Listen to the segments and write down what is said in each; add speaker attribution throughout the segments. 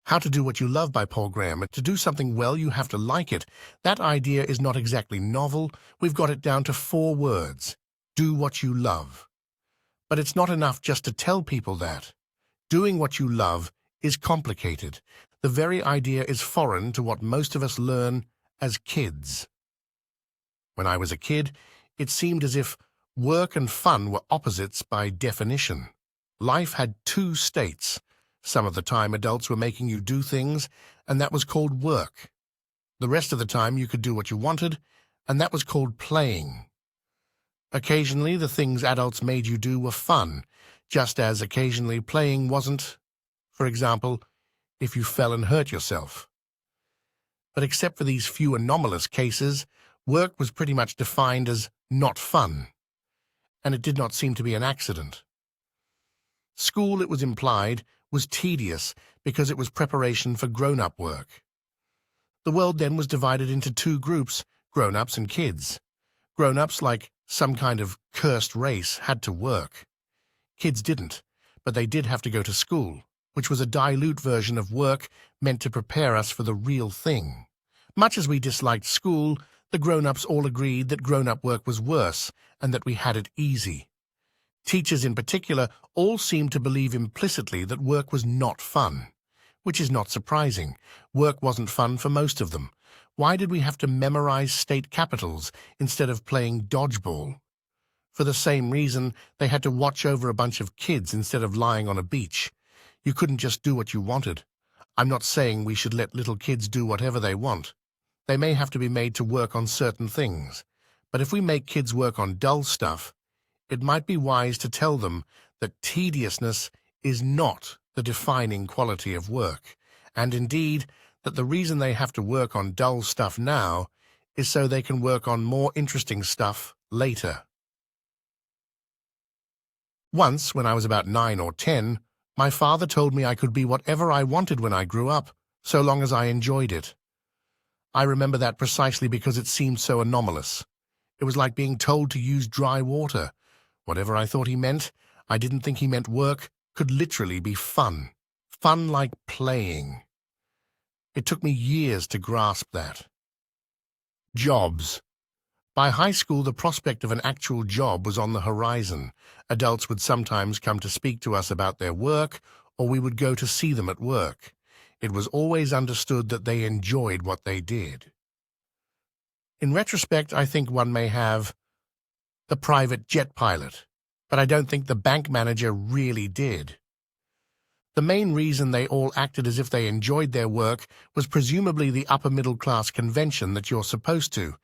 Speaker 1: How to Do What You Love by Paul Graham. To do something well, you have to like it. That idea is not exactly novel. We've got it down to 4 words. Do what you love. But it's not enough just to tell people that. Doing what you love is complicated. The very idea is foreign to what most of us learn as kids. When I was a kid, it seemed as if work and fun were opposites by definition. Life had 2 states. Some of the time adults were making you do things, and that was called work. The rest of the time you could do what you wanted, and that was called playing. Occasionally the things adults made you do were fun, just as occasionally playing wasn't. For example, if you fell and hurt yourself. But except for these few anomalous cases, work was pretty much defined as not fun, and it did not seem to be an accident. School, it was implied, was tedious because it was preparation for grown-up work. The world then was divided into 2 groups, grown-ups and kids. Grown-ups, like some kind of cursed race, had to work. Kids didn't, but they did have to go to school, which was a dilute version of work meant to prepare us for the real thing. Much as we disliked school, the grown-ups all agreed that grown-up work was worse and that we had it easy. Teachers in particular all seemed to believe implicitly that work was not fun, which is not surprising. Work wasn't fun for most of them. Why did we have to memorize state capitals instead of playing dodgeball? For the same reason, they had to watch over a bunch of kids instead of lying on a beach. You couldn't just do what you wanted. I'm not saying we should let little kids do whatever they want. They may have to be made to work on certain things. But if we make kids work on dull stuff, it might be wise to tell them that tediousness is not the defining quality of work, and indeed that the reason they have to work on dull stuff now is so they can work on more interesting stuff later. Once, when I was about 9 or 10, my father told me I could be whatever I wanted when I grew up, so long as I enjoyed it. I remember that precisely because it seemed so anomalous. It was like being told to use dry water. Whatever I thought he meant, I didn't think he meant work could literally be fun. Fun like playing. It took me years to grasp that. Jobs. By high school, the prospect of an actual job was on the horizon. Adults would sometimes come to speak to us about their work, or we would go to see them at work. It was always understood that they enjoyed what they did. In retrospect, I think one may have the private jet pilot, but I don't think the bank manager really did. The main reason they all acted as if they enjoyed their work was presumably the upper-middle-class convention that you're supposed to.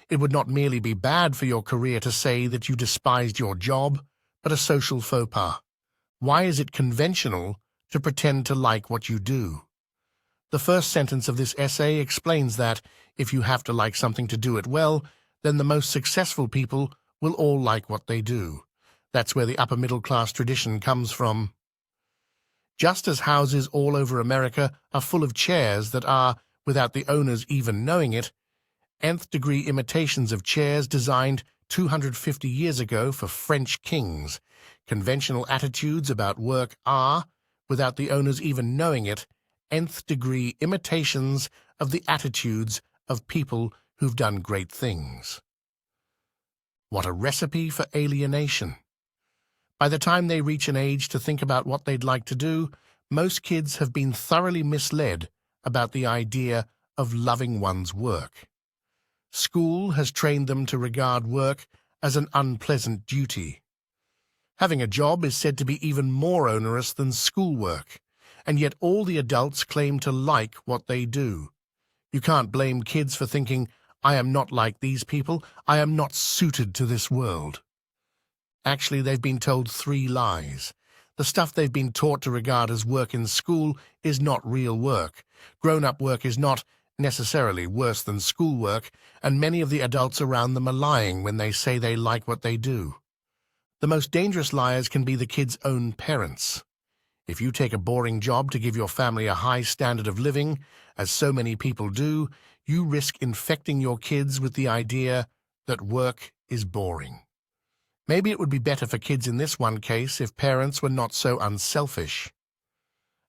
Speaker 1: It would not merely be bad for your career to say that you despised your job, but a social faux pas. Why is it conventional to pretend to like what you do? The first sentence of this essay explains that if you have to like something to do it well, then the most successful people will all like what they do. That's where the upper-middle-class tradition comes from. Just as houses all over America are full of chairs that are, without the owners even knowing it, nth-degree imitations of chairs designed 250 years ago for French kings, conventional attitudes about work are, without the owners even knowing it, nth-degree imitations of the attitudes of people who've done great things. What a recipe for alienation. By the time they reach an age to think about what they'd like to do, most kids have been thoroughly misled about the idea of loving one's work. School has trained them to regard work as an unpleasant duty. Having a job is said to be even more onerous than schoolwork, and yet all the adults claim to like what they do. You can't blame kids for thinking, I am not like these people, I am not suited to this world. Actually, they've been told 3 lies. The stuff they've been taught to regard as work in school is not real work. Grown-up work is not necessarily worse than schoolwork, and many of the adults around them are lying when they say they like what they do. The most dangerous liars can be the kids' own parents. If you take a boring job to give your family a high standard of living, as so many people do, you risk infecting your kids with the idea that work is boring. Maybe it would be better for kids in this one case if parents were not so unselfish.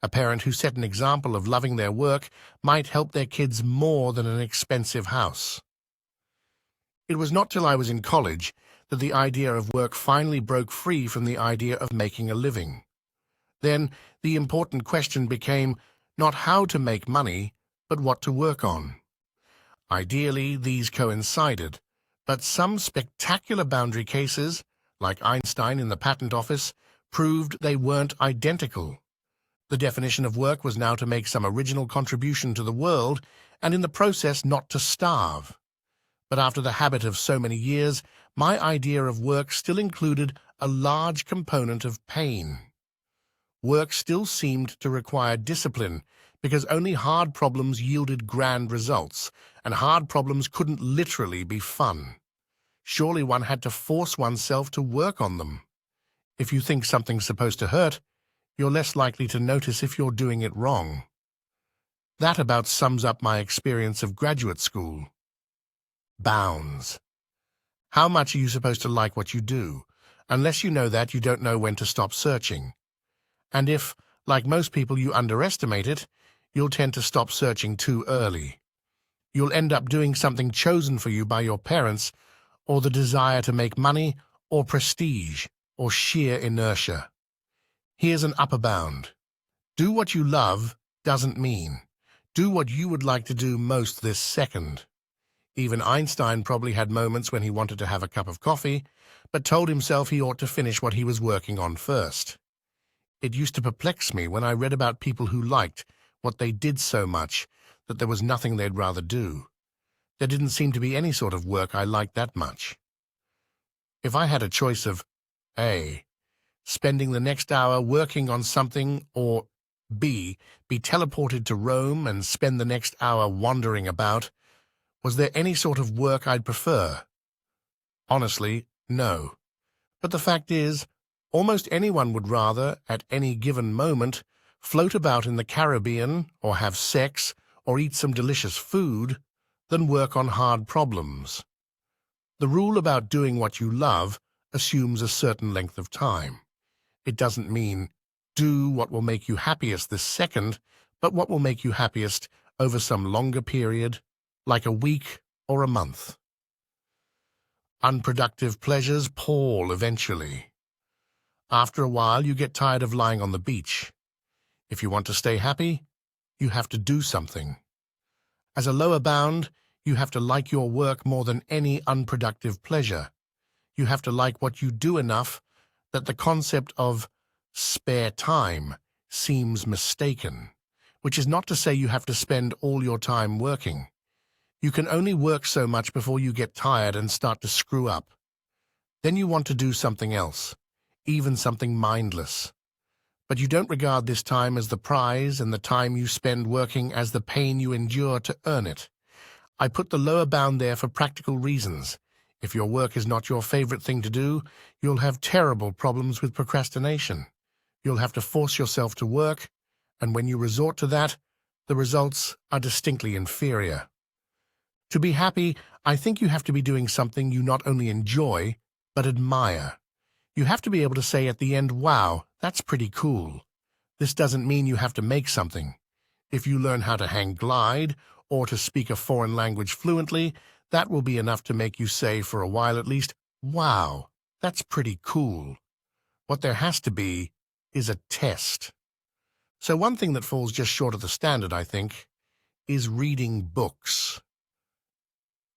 Speaker 1: A parent who set an example of loving their work might help their kids more than an expensive house. It was not till I was in college that the idea of work finally broke free from the idea of making a living. Then the important question became not how to make money, but what to work on. Ideally, these coincided, but some spectacular boundary cases, like Einstein in the patent office, proved they weren't identical. The definition of work was now to make some original contribution to the world, and in the process not to starve. But after the habit of so many years, my idea of work still included a large component of pain. Work still seemed to require discipline, because only hard problems yielded grand results, and hard problems couldn't literally be fun. Surely one had to force oneself to work on them. If you think something's supposed to hurt, you're less likely to notice if you're doing it wrong. That about sums up my experience of graduate school. Bounds. How much are you supposed to like what you do? Unless you know that, you don't know when to stop searching. And if, like most people, you underestimate it, you'll tend to stop searching too early. You'll end up doing something chosen for you by your parents, or the desire to make money, or prestige, or sheer inertia. Here's an upper bound. Do what you love doesn't mean do what you would like to do most this second. Even Einstein probably had moments when he wanted to have a cup of coffee, but told himself he ought to finish what he was working on first. It used to perplex me when I read about people who liked what they did so much that there was nothing they'd rather do. There didn't seem to be any sort of work I liked that much. If I had a choice of A, spending the next hour working on something, or B, be teleported to Rome and spend the next hour wandering about, was there any sort of work I'd prefer? Honestly, no. But the fact is, almost anyone would rather, at any given moment, float about in the Caribbean, or have sex, or eat some delicious food, than work on hard problems. The rule about doing what you love assumes a certain length of time. It doesn't mean do what will make you happiest this second, but what will make you happiest over some longer period, like a week or a month. Unproductive pleasures pall eventually. After a while, you get tired of lying on the beach. If you want to stay happy, you have to do something. As a lower bound, you have to like your work more than any unproductive pleasure. You have to like what you do enough that the concept of spare time seems mistaken, which is not to say you have to spend all your time working. You can only work so much before you get tired and start to screw up. Then you want to do something else, even something mindless. But you don't regard this time as the prize and the time you spend working as the pain you endure to earn it. I put the lower bound there for practical reasons. If your work is not your favorite thing to do, you'll have terrible problems with procrastination. You'll have to force yourself to work, and when you resort to that, the results are distinctly inferior. To be happy, I think you have to be doing something you not only enjoy, but admire. You have to be able to say at the end, wow, that's pretty cool. This doesn't mean you have to make something. If you learn how to hang glide, or to speak a foreign language fluently, that will be enough to make you say, for a while at least, wow, that's pretty cool. What there has to be is a test. So one thing that falls just short of the standard, I think, is reading books.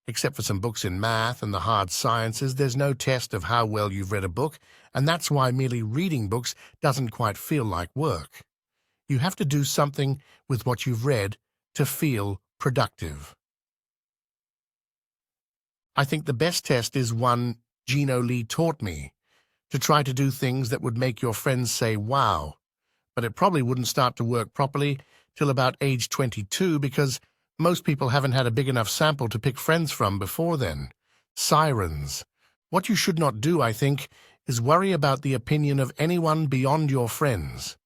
Speaker 1: Except for some books in math and the hard sciences, there's no test of how well you've read a book, and that's why merely reading books doesn't quite feel like work. You have to do something with what you've read to feel productive. I think the best test is one Gino Lee taught me, to try to do things that would make your friends say, wow, but it probably wouldn't start to work properly till about age 22 because most people haven't had a big enough sample to pick friends from before then. Sirens. What you should not do, I think, is worry about the opinion of anyone beyond your friends.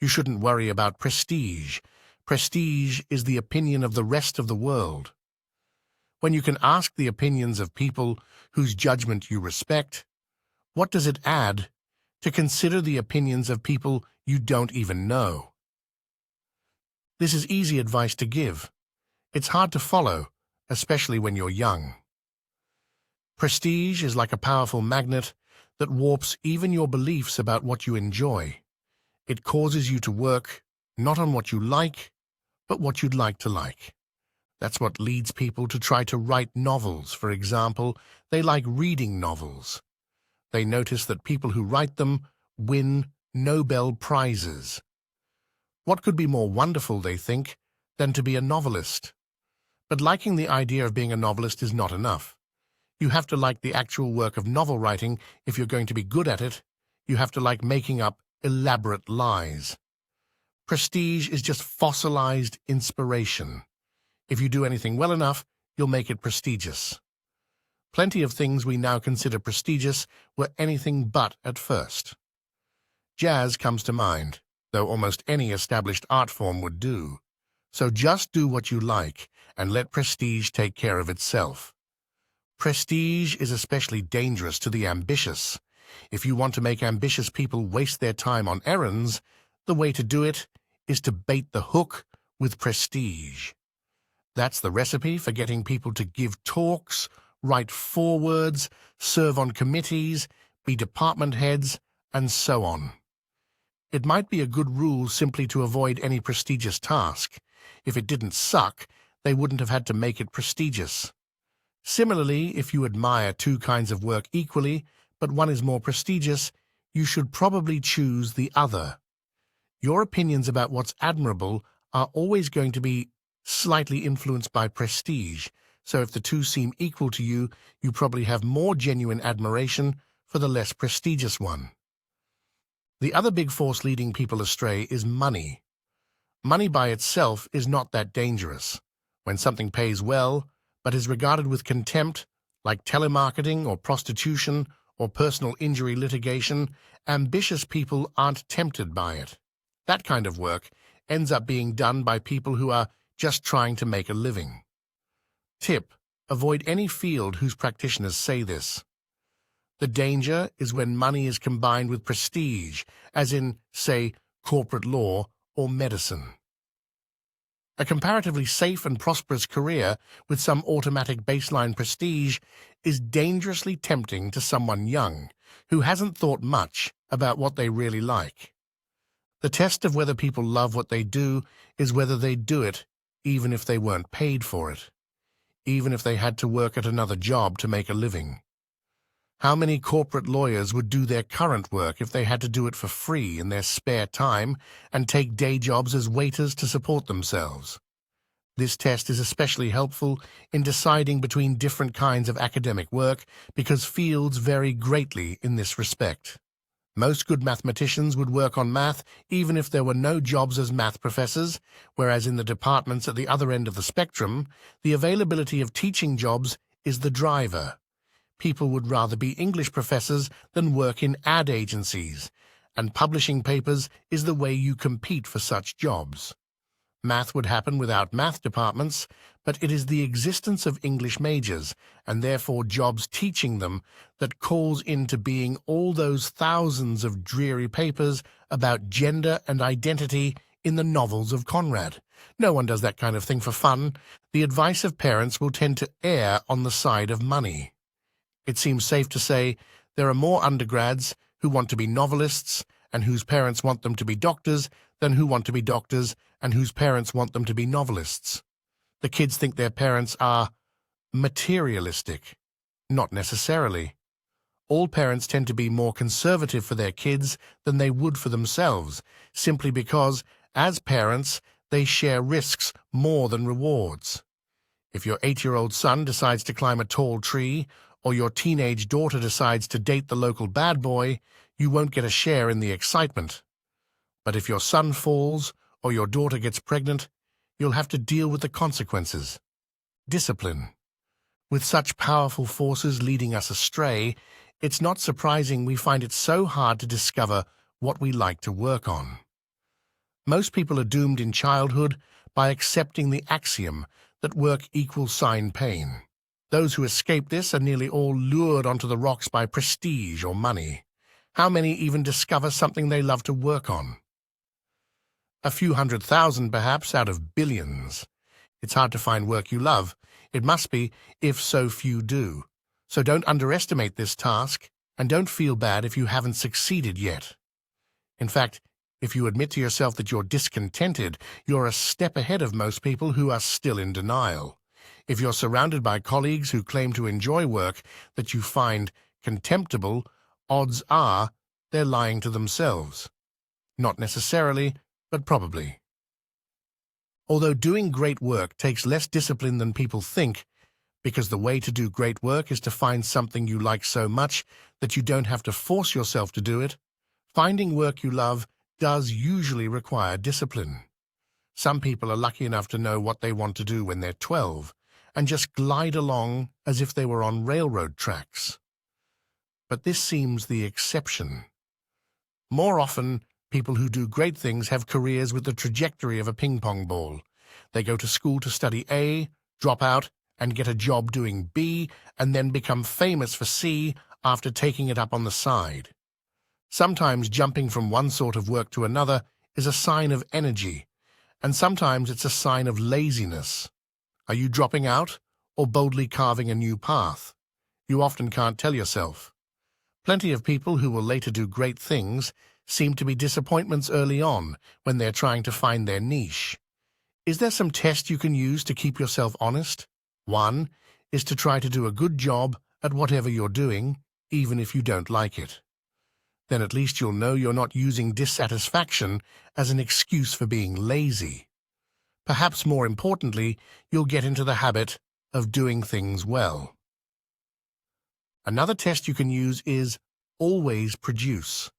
Speaker 1: You shouldn't worry about prestige. Prestige is the opinion of the rest of the world. When you can ask the opinions of people whose judgment you respect, what does it add to consider the opinions of people you don't even know? This is easy advice to give. It's hard to follow, especially when you're young. Prestige is like a powerful magnet that warps even your beliefs about what you enjoy. It causes you to work not on what you like, but what you'd like to like. That's what leads people to try to write novels. For example, they like reading novels. They notice that people who write them win Nobel Prizes. What could be more wonderful, they think, than to be a novelist? But liking the idea of being a novelist is not enough. You have to like the actual work of novel writing if you're going to be good at it. You have to like making up elaborate lies. Prestige is just fossilized inspiration. If you do anything well enough, you'll make it prestigious. Plenty of things we now consider prestigious were anything but at first. Jazz comes to mind, though almost any established art form would do. So just do what you like and let prestige take care of itself. Prestige is especially dangerous to the ambitious. If you want to make ambitious people waste their time on errands, the way to do it is to bait the hook with prestige. That's the recipe for getting people to give talks, write forewords, serve on committees, be department heads, and so on. It might be a good rule simply to avoid any prestigious task. If it didn't suck, they wouldn't have had to make it prestigious. Similarly, if you admire two kinds of work equally, but one is more prestigious, you should probably choose the other. Your opinions about what's admirable are always going to be slightly influenced by prestige, so if the two seem equal to you, you probably have more genuine admiration for the less prestigious one. The other big force leading people astray is money. Money by itself is not that dangerous. When something pays well, but is regarded with contempt, like telemarketing or prostitution or personal injury litigation, ambitious people aren't tempted by it. That kind of work ends up being done by people who are just trying to make a living. Tip: avoid any field whose practitioners say this. The danger is when money is combined with prestige, as in, say, corporate law or medicine. A comparatively safe and prosperous career with some automatic baseline prestige is dangerously tempting to someone young who hasn't thought much about what they really like. The test of whether people love what they do is whether they do it even if they weren't paid for it, even if they had to work at another job to make a living. How many corporate lawyers would do their current work if they had to do it for free in their spare time and take day jobs as waiters to support themselves? This test is especially helpful in deciding between different kinds of academic work because fields vary greatly in this respect. Most good mathematicians would work on math even if there were no jobs as math professors, whereas in the departments at the other end of the spectrum, the availability of teaching jobs is the driver. People would rather be English professors than work in ad agencies, and publishing papers is the way you compete for such jobs. Math would happen without math departments, but it is the existence of English majors, and therefore jobs teaching them, that calls into being all those thousands of dreary papers about gender and identity in the novels of Conrad. No one does that kind of thing for fun. The advice of parents will tend to err on the side of money. It seems safe to say there are more undergrads who want to be novelists and whose parents want them to be doctors than who want to be doctors and whose parents want them to be novelists. The kids think their parents are materialistic. Not necessarily. All parents tend to be more conservative for their kids than they would for themselves, simply because, as parents, they share risks more than rewards. If your 8-year-old son decides to climb a tall tree, or your teenage daughter decides to date the local bad boy, you won't get a share in the excitement. But if your son falls, or your daughter gets pregnant, you'll have to deal with the consequences. Discipline. With such powerful forces leading us astray, it's not surprising we find it so hard to discover what we like to work on. Most people are doomed in childhood by accepting the axiom that work equals pain. Those who escape this are nearly all lured onto the rocks by prestige or money. How many even discover something they love to work on? A few 100,000 perhaps out of billions. It's hard to find work you love. It must be, if so few do. So don't underestimate this task, and don't feel bad if you haven't succeeded yet. In fact, if you admit to yourself that you're discontented, you're a step ahead of most people who are still in denial. If you're surrounded by colleagues who claim to enjoy work that you find contemptible, odds are they're lying to themselves. Not necessarily, but probably. Although doing great work takes less discipline than people think, because the way to do great work is to find something you like so much that you don't have to force yourself to do it, finding work you love does usually require discipline. Some people are lucky enough to know what they want to do when they're 12 and just glide along as if they were on railroad tracks. But this seems the exception. More often, people who do great things have careers with the trajectory of a ping-pong ball. They go to school to study A, drop out, and get a job doing B, and then become famous for C after taking it up on the side. Sometimes jumping from one sort of work to another is a sign of energy, and sometimes it's a sign of laziness. Are you dropping out or boldly carving a new path? You often can't tell yourself. Plenty of people who will later do great things seem to be disappointments early on when they're trying to find their niche. Is there some test you can use to keep yourself honest? One is to try to do a good job at whatever you're doing, even if you don't like it. Then at least you'll know you're not using dissatisfaction as an excuse for being lazy. Perhaps more importantly, you'll get into the habit of doing things well. Another test you can use is always produce.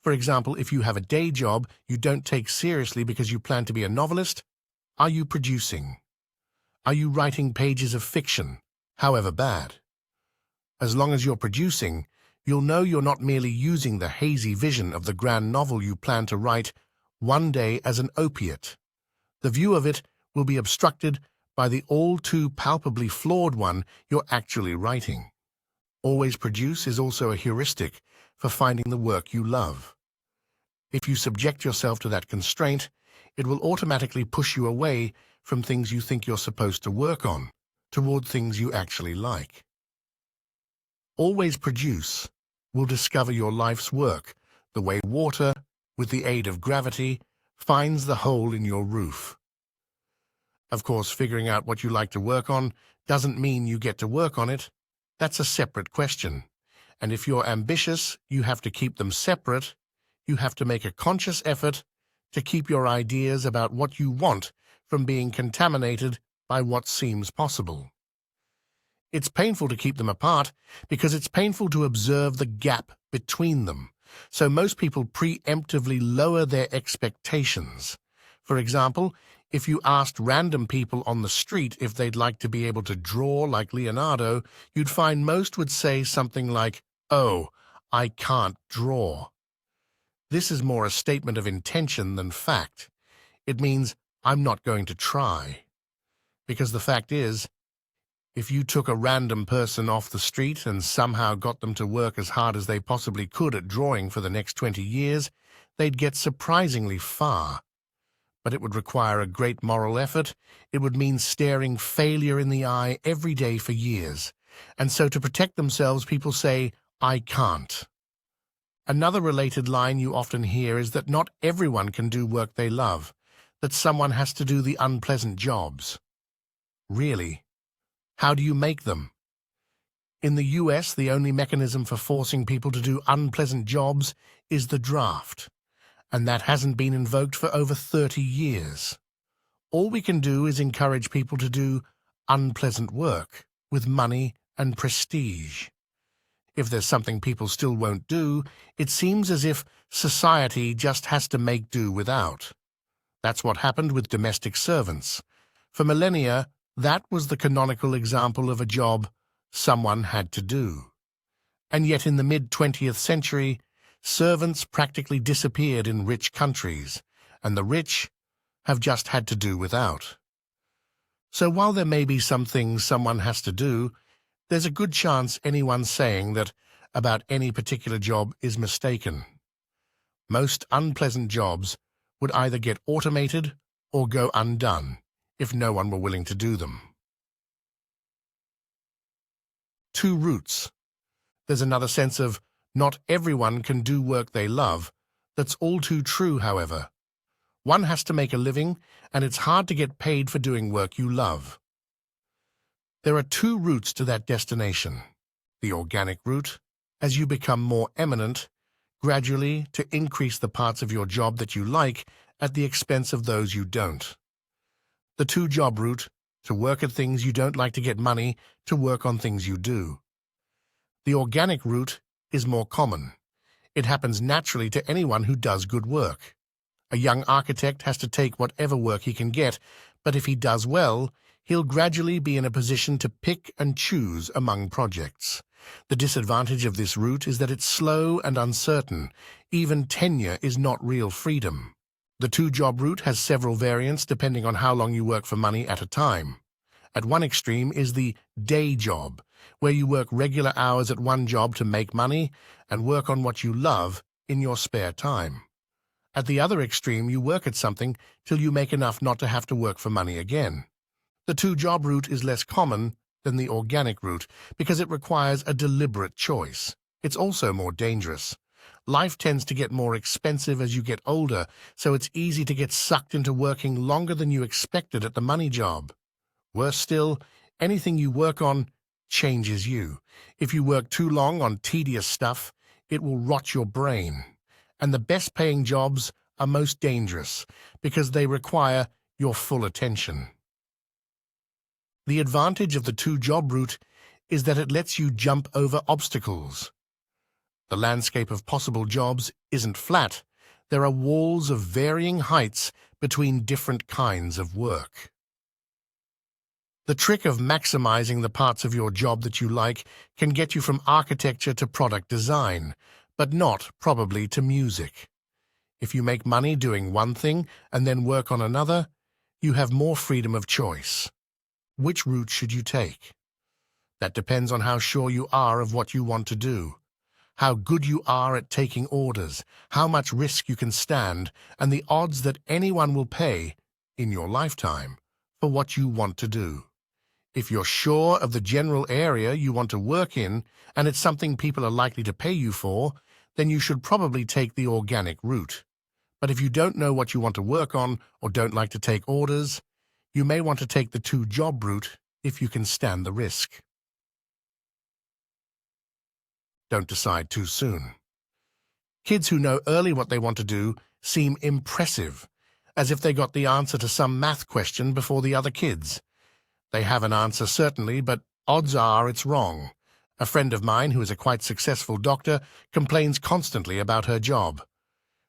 Speaker 1: For example, if you have a day job you don't take seriously because you plan to be a novelist, are you producing? Are you writing pages of fiction, however bad? As long as you're producing, you'll know you're not merely using the hazy vision of the grand novel you plan to write one day as an opiate. The view of it will be obstructed by the all-too-palpably flawed one you're actually writing. Always produce is also a heuristic for finding the work you love. If you subject yourself to that constraint, it will automatically push you away from things you think you're supposed to work on, toward things you actually like. Always produce will discover your life's work, the way water, with the aid of gravity, finds the hole in your roof. Of course, figuring out what you like to work on doesn't mean you get to work on it. That's a separate question. And if you're ambitious, you have to keep them separate. You have to make a conscious effort to keep your ideas about what you want from being contaminated by what seems possible. It's painful to keep them apart because it's painful to observe the gap between them. So most people preemptively lower their expectations. For example, if you asked random people on the street if they'd like to be able to draw like Leonardo, you'd find most would say something like, "Oh, I can't draw." This is more a statement of intention than fact. It means, I'm not going to try. Because the fact is, if you took a random person off the street and somehow got them to work as hard as they possibly could at drawing for the next 20 years, they'd get surprisingly far. But it would require a great moral effort. It would mean staring failure in the eye every day for years. And so to protect themselves, people say, "I can't." Another related line you often hear is that not everyone can do work they love, that someone has to do the unpleasant jobs. Really? How do you make them? In the US, the only mechanism for forcing people to do unpleasant jobs is the draft, and that hasn't been invoked for over 30 years. All we can do is encourage people to do unpleasant work with money and prestige. If there's something people still won't do, it seems as if society just has to make do without. That's what happened with domestic servants. For millennia, that was the canonical example of a job someone had to do. And yet in the mid-20th century, servants practically disappeared in rich countries, and the rich have just had to do without. So while there may be some things someone has to do, there's a good chance anyone saying that about any particular job is mistaken. Most unpleasant jobs would either get automated or go undone if no one were willing to do them. Two routes. There's another sense of not everyone can do work they love. That's all too true, however. One has to make a living, and it's hard to get paid for doing work you love. There are two routes to that destination. The organic route, as you become more eminent, gradually to increase the parts of your job that you like at the expense of those you don't. The two-job route, to work at things you don't like to get money, to work on things you do. The organic route is more common. It happens naturally to anyone who does good work. A young architect has to take whatever work he can get, but if he does well, he'll gradually be in a position to pick and choose among projects. The disadvantage of this route is that it's slow and uncertain. Even tenure is not real freedom. The two-job route has several variants depending on how long you work for money at a time. At one extreme is the day job, where you work regular hours at one job to make money and work on what you love in your spare time. At the other extreme, you work at something till you make enough not to have to work for money again. The two-job route is less common than the organic route because it requires a deliberate choice. It's also more dangerous. Life tends to get more expensive as you get older, so it's easy to get sucked into working longer than you expected at the money job. Worse still, anything you work on changes you. If you work too long on tedious stuff, it will rot your brain. And the best-paying jobs are most dangerous because they require your full attention. The advantage of the two-job route is that it lets you jump over obstacles. The landscape of possible jobs isn't flat. There are walls of varying heights between different kinds of work. The trick of maximizing the parts of your job that you like can get you from architecture to product design, but not, probably, to music. If you make money doing one thing and then work on another, you have more freedom of choice. Which route should you take? That depends on how sure you are of what you want to do, how good you are at taking orders, how much risk you can stand, and the odds that anyone will pay, in your lifetime, for what you want to do. If you're sure of the general area you want to work in, and it's something people are likely to pay you for, then you should probably take the organic route. But if you don't know what you want to work on or don't like to take orders, you may want to take the two-job route if you can stand the risk. Don't decide too soon. Kids who know early what they want to do seem impressive, as if they got the answer to some math question before the other kids. They have an answer, certainly, but odds are it's wrong. A friend of mine, who is a quite successful doctor, complains constantly about her job.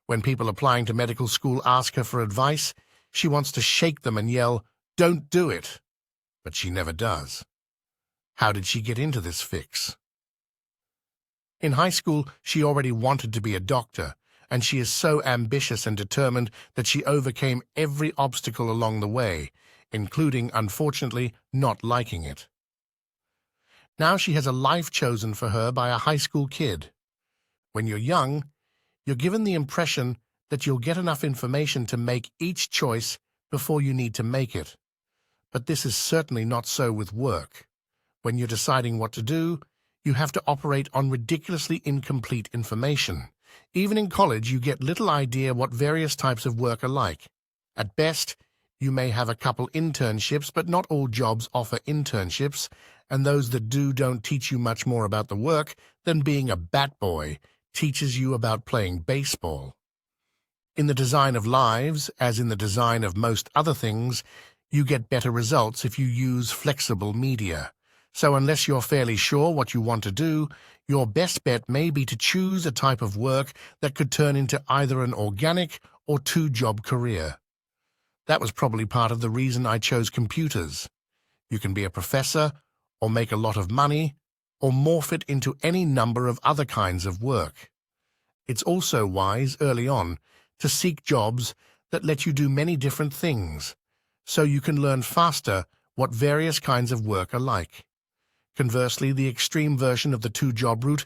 Speaker 1: When people applying to medical school ask her for advice, she wants to shake them and yell, "Don't do it!" But she never does. How did she get into this fix? In high school, she already wanted to be a doctor, and she is so ambitious and determined that she overcame every obstacle along the way, including, unfortunately, not liking it. Now she has a life chosen for her by a high school kid. When you're young, you're given the impression that you'll get enough information to make each choice before you need to make it. But this is certainly not so with work. When you're deciding what to do, you have to operate on ridiculously incomplete information. Even in college, you get little idea what various types of work are like. At best, you may have a couple internships, but not all jobs offer internships, and those that do don't teach you much more about the work than being a bat boy teaches you about playing baseball. In the design of lives, as in the design of most other things, you get better results if you use flexible media. So unless you're fairly sure what you want to do, your best bet may be to choose a type of work that could turn into either an organic or two-job career. That was probably part of the reason I chose computers. You can be a professor, or make a lot of money, or morph it into any number of other kinds of work. It's also wise, early on, to seek jobs that let you do many different things, so you can learn faster what various kinds of work are like. Conversely, the extreme version of the two-job route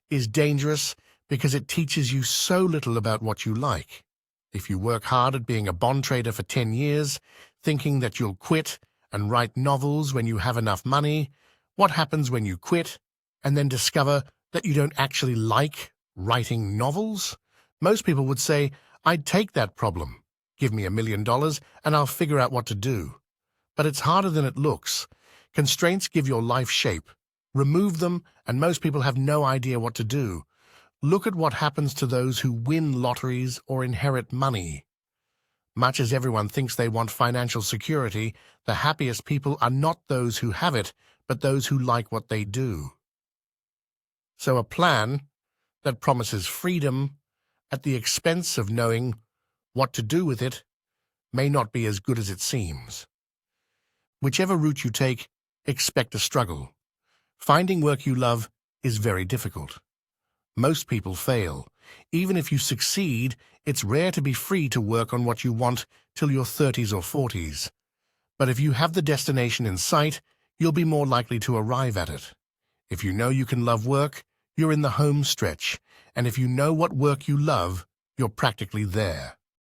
Speaker 1: is dangerous because it teaches you so little about what you like. If you work hard at being a bond trader for 10 years, thinking that you'll quit and write novels when you have enough money, what happens when you quit and then discover that you don't actually like writing novels? Most people would say, I'd take that problem. Give me $1 million and I'll figure out what to do. But it's harder than it looks. Constraints give your life shape. Remove them, and most people have no idea what to do. Look at what happens to those who win lotteries or inherit money. Much as everyone thinks they want financial security, the happiest people are not those who have it, but those who like what they do. So a plan that promises freedom at the expense of knowing what to do with it may not be as good as it seems. Whichever route you take, expect a struggle. Finding work you love is very difficult. Most people fail. Even if you succeed, it's rare to be free to work on what you want till your 30s or 40s. But if you have the destination in sight, you'll be more likely to arrive at it. If you know you can love work, you're in the home stretch. And if you know what work you love, you're practically there.